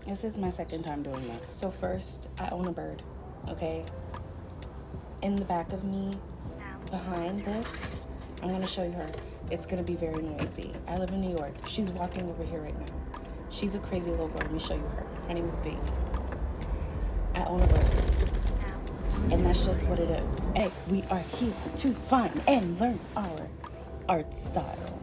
This is my second time doing this. So first, I own a bird, okay? In the back of me, behind this, I'm gonna show you her. It's gonna be very noisy. I live in New York. She's walking over here right now. She's a crazy little girl. Let me show you her. Her name is B. I own a bird. And that's just what it is. Hey, we are here to find and learn our art style.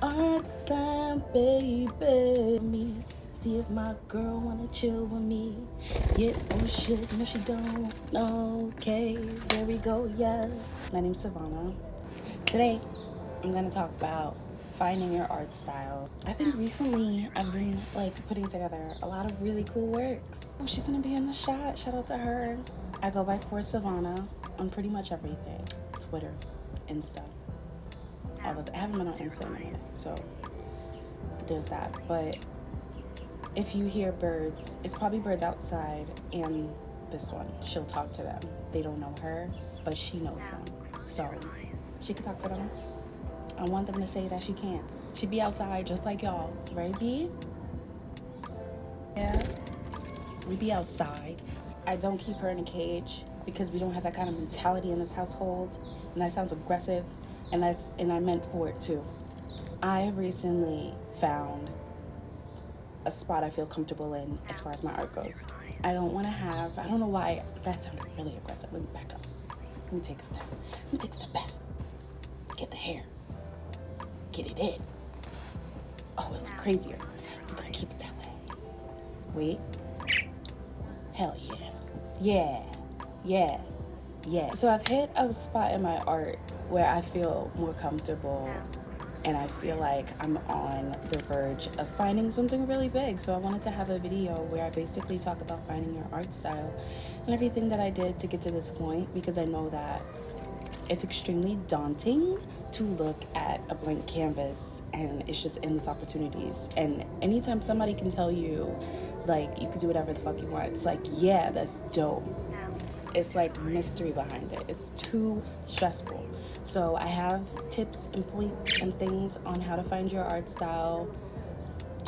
Art style, baby. Me. See if my girl wanna chill with me. Yeah, oh shit, no she don't. Okay, there we go, yes. My name's Savannah. Today, I'm gonna talk about finding your art style. I think recently I've been putting together a lot of really cool works. She's gonna be in the shot, shout out to her. I go by For Savannah on pretty much everything. Twitter, Insta, all of that. I haven't been on Insta in a minute, so there's that. But if you hear birds, it's probably birds outside, and this one, she'll talk to them. They don't know her, but she knows them. So she can talk to them. I want them to say that she can. She be outside just like y'all, right, B? Yeah, we be outside. I don't keep her in a cage because we don't have that kind of mentality in this household, and that sounds aggressive, and I meant for it too. I have recently found a spot I feel comfortable in as far as my art goes. I don't know why that sounded really aggressive. Let me back up. Let me take a step back. Get the hair. Get it in. Oh, it look crazier. We're gonna keep it that way. Wait. Hell yeah. Yeah. So I've hit a spot in my art where I feel more comfortable and I feel like I'm on the verge of finding something really big. So I wanted to have a video where I basically talk about finding your art style and everything that I did to get to this point, because I know that it's extremely daunting to look at a blank canvas and it's just endless opportunities. And anytime somebody can tell you, like, you can do whatever the fuck you want, it's like, yeah, that's dope. It's like mystery behind it. It's too stressful. So I have tips and points and things on how to find your art style.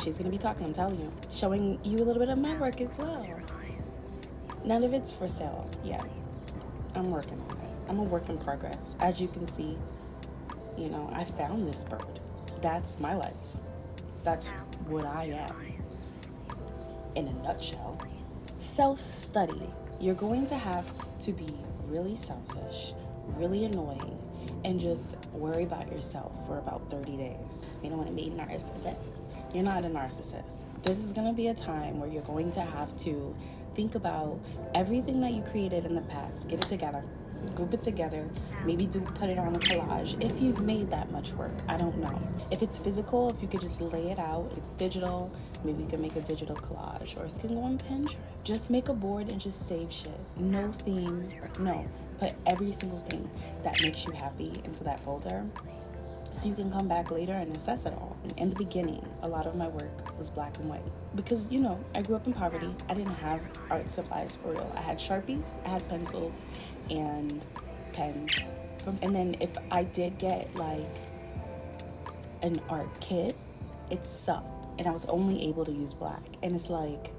She's gonna be talking, I'm telling you. Showing you a little bit of my work as well. None of it's for sale yet. I'm working on it. I'm a work in progress. As you can see, you know, I found this bird. That's my life. That's what I am. In a nutshell. Self-study. You're going to have to be really selfish, really annoying, and just worry about yourself for about 30 days. You don't want to be a narcissist. You're not a narcissist. This is going to be a time where you're going to have to think about everything that you created in the past. Get it together. Group it together. Maybe put it on a collage if you've made that much work. I don't know. If it's physical, if you could just lay it out. If it's digital, maybe you can make a digital collage, or you can go on Pinterest. Just make a board and just save shit. No theme. No. Put every single thing that makes you happy into that folder, so you can come back later and assess it all. In the beginning, a lot of my work was black and white because, you know, I grew up in poverty. I didn't have art supplies for real. I had Sharpies, I had pencils, and pens. And then if I did get like an art kit, it sucked, and I was only able to use black. And it's like,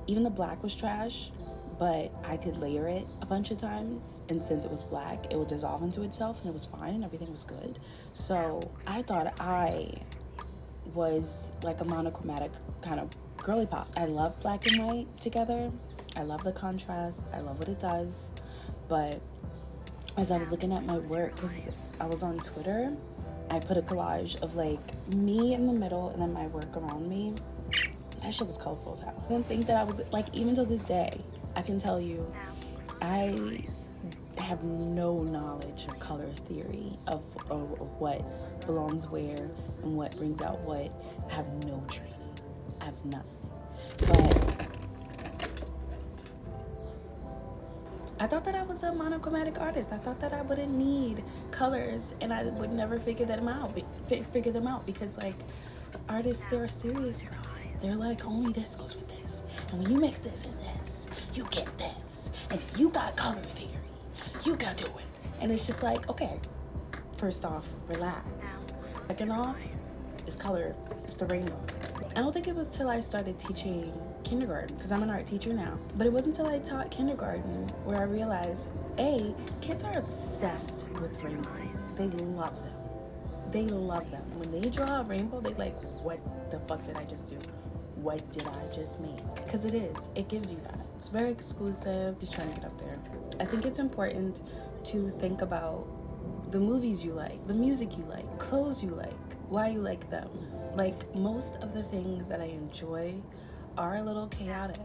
even the black was trash, but I could layer it a bunch of times, and since it was black, it would dissolve into itself, and it was fine, and everything was good. So I thought I was like a monochromatic kind of girly pop. I love black and white together. I love the contrast. I love what it does. But as I was looking at my work, because I was on Twitter, I put a collage of like me in the middle and then my work around me. That shit was colorful as hell. I don't think that I was, like, even to this day, I can tell you, I have no knowledge of color theory, of what belongs where and what brings out what. I have no training. I have none. But I thought that I was a monochromatic artist. I thought that I wouldn't need colors, and I would never figure them out because, like, artists, they're serious about it. They're like, only this goes with this, and when you mix this and this, you get this, and you got color theory. You gotta do it. And it's just like, okay, first off, relax. Second off, It's color. It's the rainbow. I don't think it was till I started teaching kindergarten, because I'm an art teacher now, but it wasn't until I taught kindergarten where I realized, kids are obsessed with rainbows. They love them. They love them. When they draw a rainbow, they like, what the fuck did I just do? What did I just make? Because it gives you that. It's very exclusive. He's trying to get up there. I think it's important to think about the movies you like, the music you like, clothes you like, why you like them. Like, most of the things that I enjoy are a little chaotic.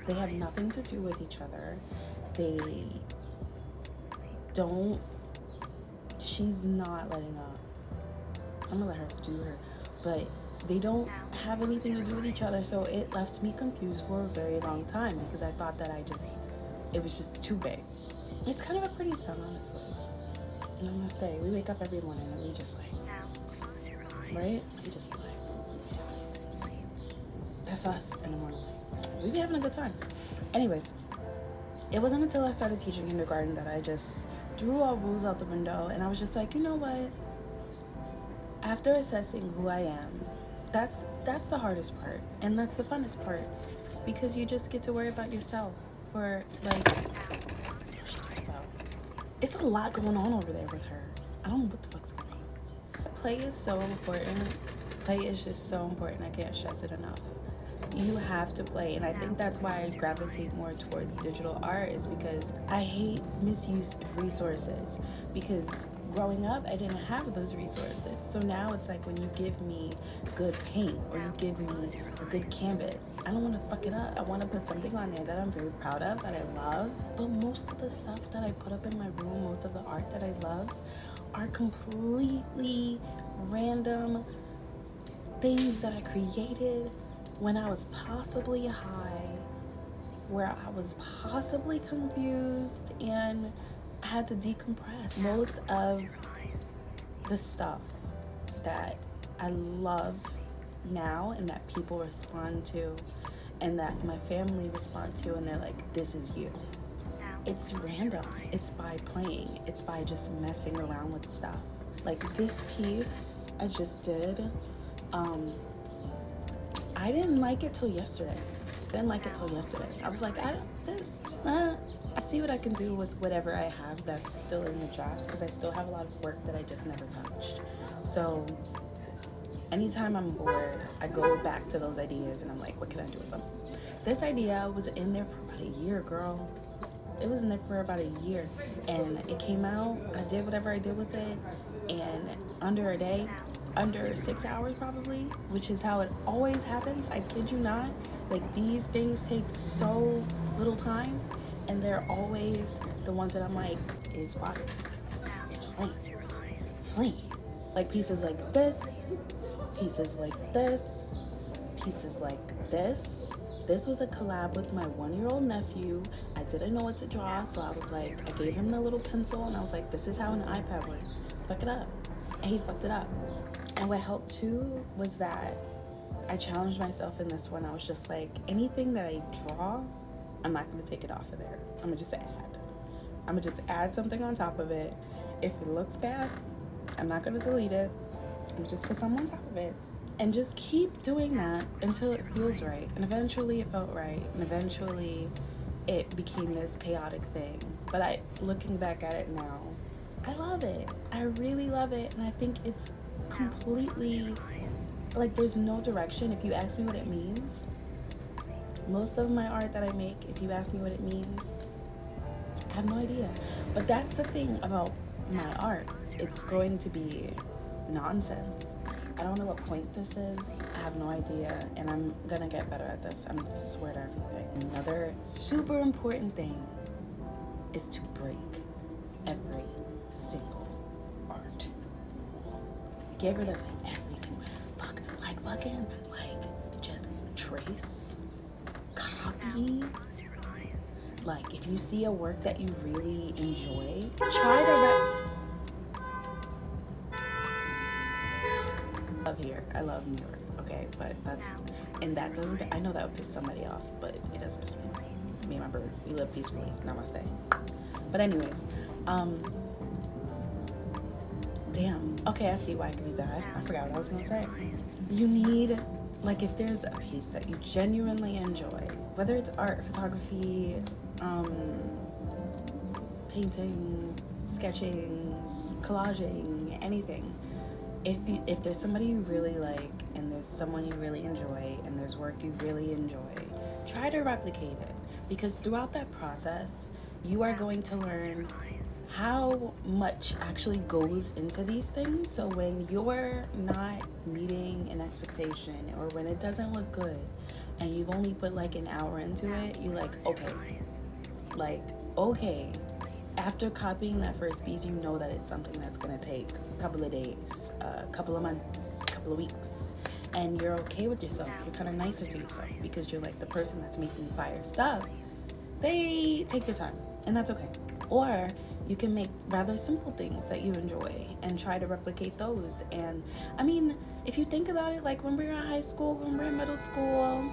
They have nothing to do with each other. She's not letting up. I'm gonna let her do her, but they don't have anything to do with each other, so it left me confused for a very long time because I thought that it was just too big. It's kind of a pretty sound, honestly. And I'm gonna say, we wake up every morning and we just like, right? We just play. That's us in the morning. We be having a good time. Anyways, it wasn't until I started teaching kindergarten that I just threw all rules out the window, and I was just like, you know what? After assessing who I am, that's the hardest part, and that's the funnest part, because you just get to worry about yourself for like, she just fell. It's a lot going on over there with her. I don't know what the fuck's going on. Play is so important. Play is just so important. I can't stress it enough. You have to play, and I think that's why I gravitate more towards digital art, is because I hate misuse of resources, because growing up I didn't have those resources. So now it's like, when you give me good paint or you give me a good canvas, I don't want to fuck it up. I want to put something on there that I'm very proud of, that I love. But most of the stuff that I put up in my room, most of the art that I love, are completely random things that I created when I was possibly high, where I was possibly confused and I had to decompress. Most of the stuff that I love now and that people respond to and that my family respond to, and they're like, this is you. It's random. It's by playing. It's by just messing around with stuff. Like this piece I just did, I didn't like it till yesterday. I was like, I see what I can do with whatever I have that's still in the drafts, because I still have a lot of work that I just never touched. So anytime I'm bored, I go back to those ideas and I'm like, what can I do with them? This idea was in there for about a year, girl. It was in there for about a year, and it came out. I did whatever I did with it, and under a day, under 6 hours probably, which is how it always happens. I kid you not. Like, these things take so little time, and they're always the ones that I'm like, it's fire, it's flames. Like pieces like this, pieces like this, pieces like this. This was a collab with my 1-year-old nephew. I didn't know what to draw, so I was like, I gave him the little pencil, and I was like, this is how an iPad works. Fuck it up. And he fucked it up. And what helped too was that I challenged myself in this one. I was just like, anything that I draw, I'm not gonna take it off of there. I'm gonna just add something on top of it. If it looks bad, I'm not gonna delete it. I'm gonna just put something on top of it. And just keep doing that until it feels right. And eventually it felt right. And eventually it became this chaotic thing. But looking back at it now, I love it. I really love it. And I think it's completely, like, there's no direction. If you ask me what it means, most of my art that I make, if you ask me what it means, I have no idea. But that's the thing about my art. It's going to be nonsense. I don't know what point this is. I have no idea, and I'm gonna get better at this. I swear to everything. Another super important thing is to break every single art rule. Get rid of every single just trace, copy. Like, if you see a work that you really enjoy, try to love here. I love New York, okay? But that doesn't, I know that would piss somebody off, but it doesn't piss me off. Me and my bird, we live peacefully. Namaste. But anyways, damn. Okay, I see why it could be bad. I forgot what I was gonna say. You need, like, if there's a piece that you genuinely enjoy, whether it's art, photography, paintings, sketching, collaging, anything. If there's somebody you really like, and there's someone you really enjoy, and there's work you really enjoy, try to replicate it, because throughout that process, you are going to learn how much actually goes into these things. So when you're not meeting an expectation, or when it doesn't look good, and you've only put like an hour into it, you're like, okay. After copying that first piece, you know that it's something that's gonna take a couple of days, a couple of months, a couple of weeks, and you're okay with yourself. You're kind of nicer to yourself, because you're like, the person that's making fire stuff, they take their time, and that's okay. Or you can make rather simple things that you enjoy and try to replicate those. And I mean, if you think about it, like when we were in high school, when we were in middle school,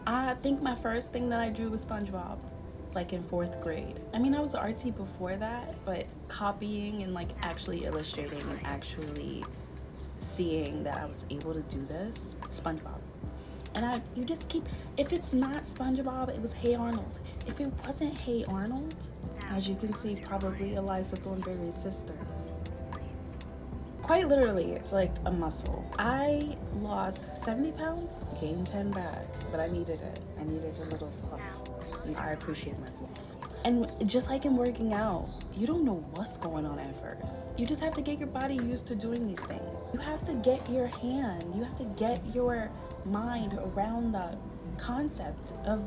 I think my first thing that I drew was SpongeBob, like in 4th grade. I mean, I was artsy before that, but copying and like actually illustrating and actually seeing that I was able to do this, SpongeBob. And you just keep, if it's not SpongeBob, it was Hey Arnold. If it wasn't Hey Arnold, as you can see, probably Eliza Thornberry's sister. Quite literally, it's like a muscle. I lost 70 pounds, gained 10 back, but I needed it. I needed a little fluff. I appreciate my fluff. And just like in working out, you don't know what's going on at first. You just have to get your body used to doing these things. You have to get your your mind around the concept of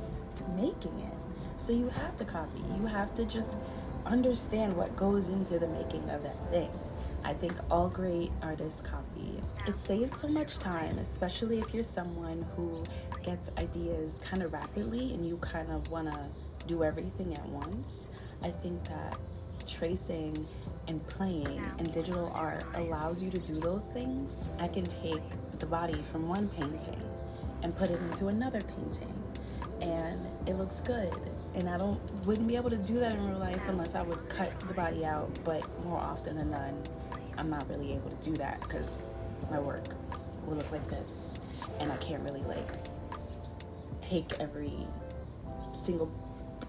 making it. So you have to copy. You have to just understand what goes into the making of that thing. I think all great artists copy. It saves so much time, especially if you're someone who gets ideas kind of rapidly and you kind of want to do everything at once. I think that tracing and playing and digital art allows you to do those things. I can take the body from one painting and put it into another painting, and it looks good. And I wouldn't be able to do that in real life unless I would cut the body out, but more often than not, I'm not really able to do that because my work will look like this, and I can't really like take every single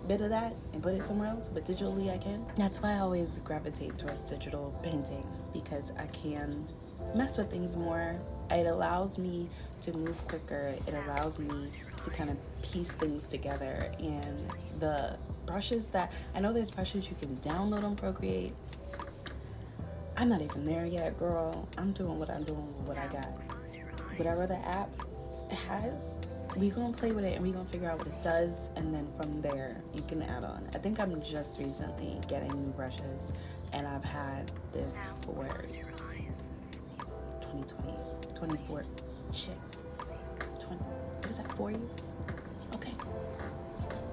bit of that and put it somewhere else, but digitally I can. That's why I always gravitate towards digital painting, because I can mess with things more. It allows me to move quicker. It allows me to kind of piece things together. And the brushes that, I know there's brushes you can download on Procreate. I'm not even there yet, girl. I'm doing what I'm doing with what I got. Whatever the app has, we gonna play with it and we gonna figure out what it does, and then from there you can add on. I think I'm just recently getting new brushes, and I've had this for 2020, 24, shit, 20, what is that, 4 years? Okay,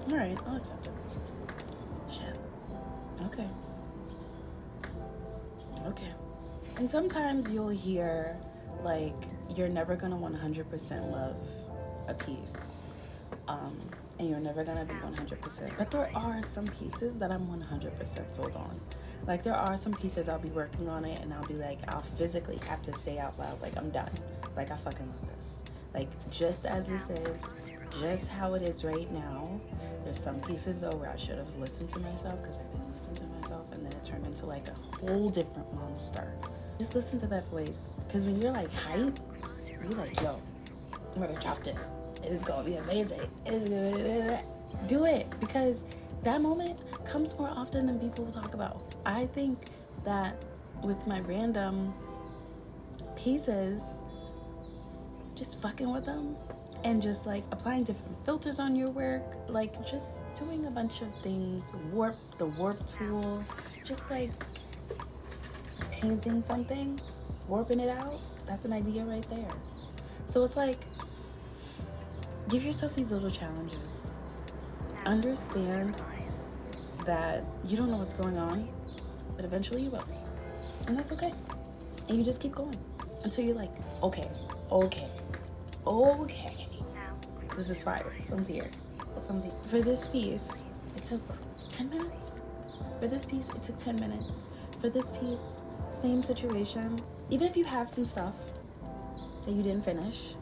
all right, I'll accept it. Shit, okay. And sometimes you'll hear like, you're never gonna 100% love a piece, and you're never gonna be 100%, but there are some pieces that I'm 100% sold on. Like, there are some pieces I'll be working on it and I'll be like, I'll physically have to say out loud, like, I'm done, like, I fucking love this, like, just as this is, just how it is right now. There's some pieces though where I should have listened to myself, because I didn't listen to myself, and then it turned into like a whole different monster. Just listen to that voice, because when you're like hype, you're like, yo, I'm gonna drop this. It's gonna be amazing. It's gonna do it, because that moment comes more often than people will talk about. I think that with my random pieces, just fucking with them and just like applying different filters on your work, like just doing a bunch of things, the warp tool, just like painting something, warping it out, that's an idea right there. So it's like, give yourself these little challenges. Understand that you don't know what's going on, but eventually you will. And that's okay. And you just keep going until you're like, okay. This is fire. Some tea. For this piece, it took 10 minutes. For this piece, same situation. Even if you have some stuff that you didn't finish,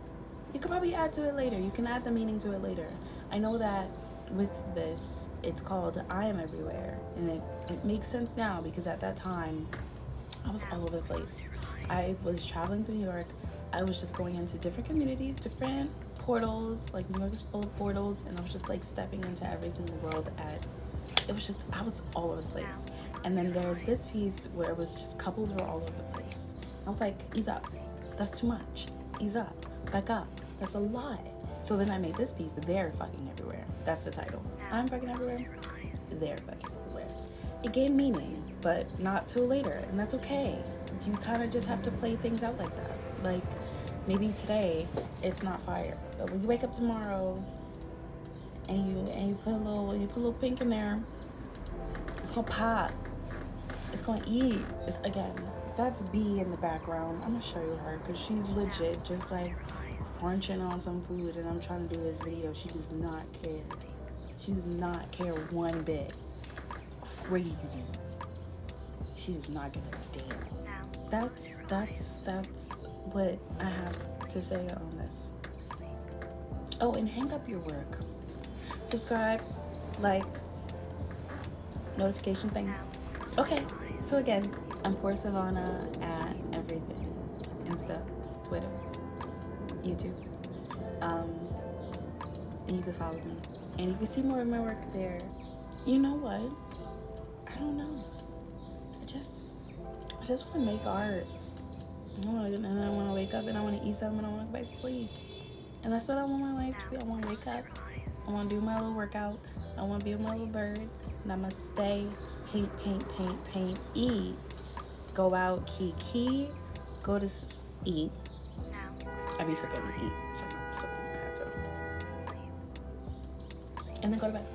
you could probably add to it later. You can add the meaning to it later. I know that with this, it's called I Am Everywhere, and it makes sense now because at that time, I was all over the place. I was traveling through New York. I was just going into different communities, different portals. Like, New York is full of portals, and I was just like stepping into every single world I was all over the place. And then there's this piece where it was just couples were all over the place. I was like, ease up. That's too much. Ease up. Back up. That's a lot. So then I made this piece, They're Fucking Everywhere. That's the title. I'm fucking everywhere. They're fucking everywhere. It gave meaning, but not till later, and that's okay. You kind of just have to play things out like that. Like, maybe today it's not fire, but when you wake up tomorrow and you put a little pink in there, it's gonna pop. It's gonna eat. Again, that's B in the background. I'm gonna show you her because she's legit just like crunching on some food, and I'm trying to do this video. She does not care. She does not care one bit. Crazy. She does not give a damn. That's what I have to say on this. Oh, and hang up your work. Subscribe, like, notification thing. Okay, so again, I'm for Savannah at everything. Insta, Twitter, YouTube. And you can follow me. And you can see more of my work there. You know what? I don't know. I just want to make art. And I want to wake up and I want to eat something and I want to go back to sleep. And that's what I want my life to be. I want to wake up. I want to do my little workout. I want to be with my little bird. And I'm going to stay, paint, eat. Go out, key, go to eat. I be forgetting to eat. So I had to. And then go to bed.